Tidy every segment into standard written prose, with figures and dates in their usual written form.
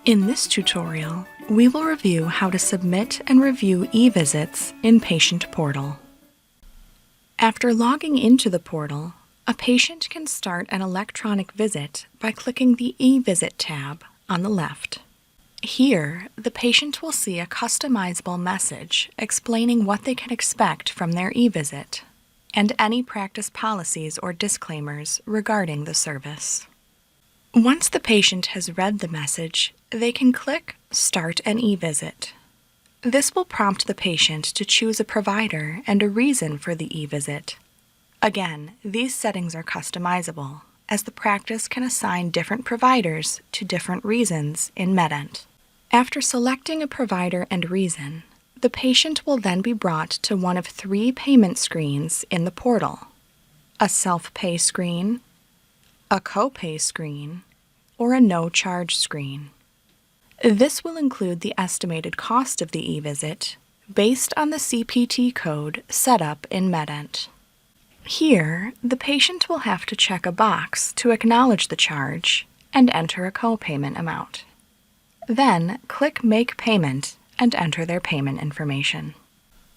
In this tutorial, we will review how to submit and review eVisits in Patient Portal. After logging into the portal, a patient can start an electronic visit by clicking the eVisit tab on the left. Here, the patient will see a customizable message explaining what they can expect from their eVisit and any practice policies or disclaimers regarding the service. Once the patient has read the message, they can click Start an eVisit. This will prompt the patient to choose a provider and a reason for the eVisit. Again, these settings are customizable, as the practice can assign different providers to different reasons in MedEnt. After selecting a provider and reason, the patient will then be brought to one of three payment screens in the portal: a self-pay screen, a copay screen, or a no-charge screen. This will include the estimated cost of the eVisit based on the CPT code set up in MedEnt. Here, the patient will have to check a box to acknowledge the charge and enter a copayment amount. Then, click Make Payment and enter their payment information.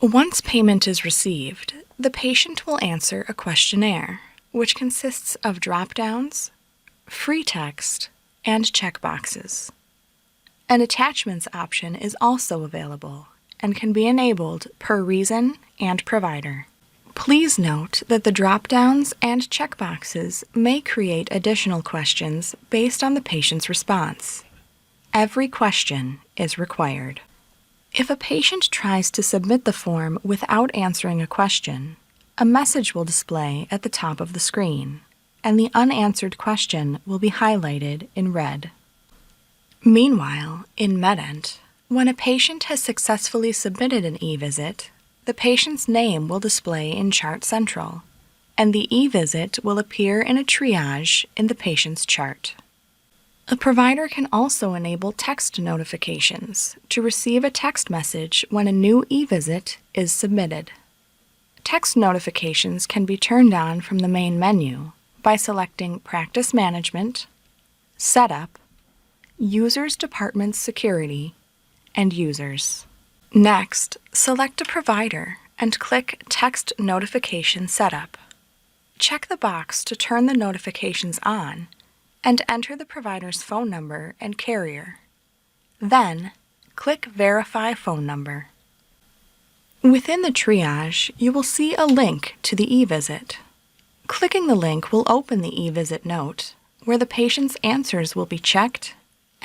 Once payment is received, the patient will answer a questionnaire, which consists of drop-downs, free text, and checkboxes. An attachments option is also available and can be enabled per reason and provider. Please note that the drop-downs and checkboxes may create additional questions based on the patient's response. Every question is required. If a patient tries to submit the form without answering a question, a message will display at the top of the screen, and the unanswered question will be highlighted in red. Meanwhile, in MedEnt, when a patient has successfully submitted an eVisit, the patient's name will display in Chart Central, and the eVisit will appear in a triage in the patient's chart. A provider can also enable text notifications to receive a text message when a new eVisit is submitted. Text notifications can be turned on from the main menu by selecting Practice Management, Setup, Users Department Security, and Users. Next, select a provider and click Text Notification Setup. Check the box to turn the notifications on and enter the provider's phone number and carrier. Then, click Verify Phone Number. Within the triage, you will see a link to the eVisit. Clicking the link will open the eVisit note, where the patient's answers will be checked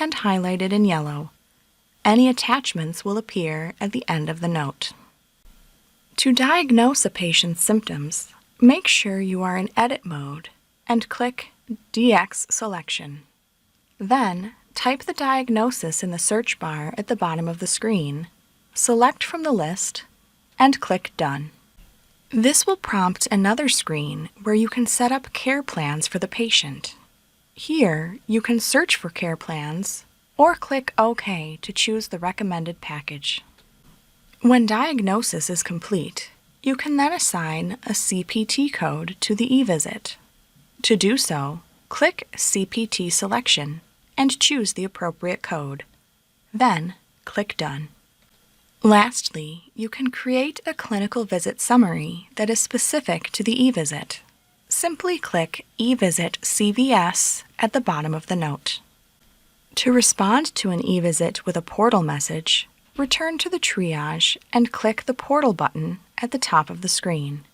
and highlighted in yellow. Any attachments will appear at the end of the note. To diagnose a patient's symptoms, make sure you are in edit mode and click DX Selection. Then, type the diagnosis in the search bar at the bottom of the screen, select from the list, and click Done. This will prompt another screen where you can set up care plans for the patient. Here, you can search for care plans or click OK to choose the recommended package. When diagnosis is complete, you can then assign a CPT code to the eVisit. To do so, click CPT Selection and choose the appropriate code. Then, click Done. Lastly, you can create a clinical visit summary that is specific to the eVisit. Simply click eVisit CVS at the bottom of the note. To respond to an eVisit with a portal message, return to the triage and click the Portal button at the top of the screen.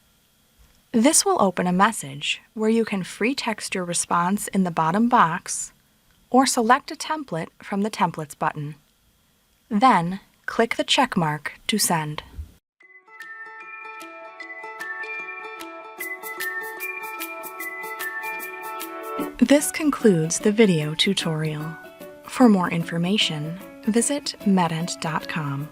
This will open a message where you can free text your response in the bottom box or select a template from the Templates button. Then, click the check mark to send. This concludes the video tutorial. For more information, visit medent.com.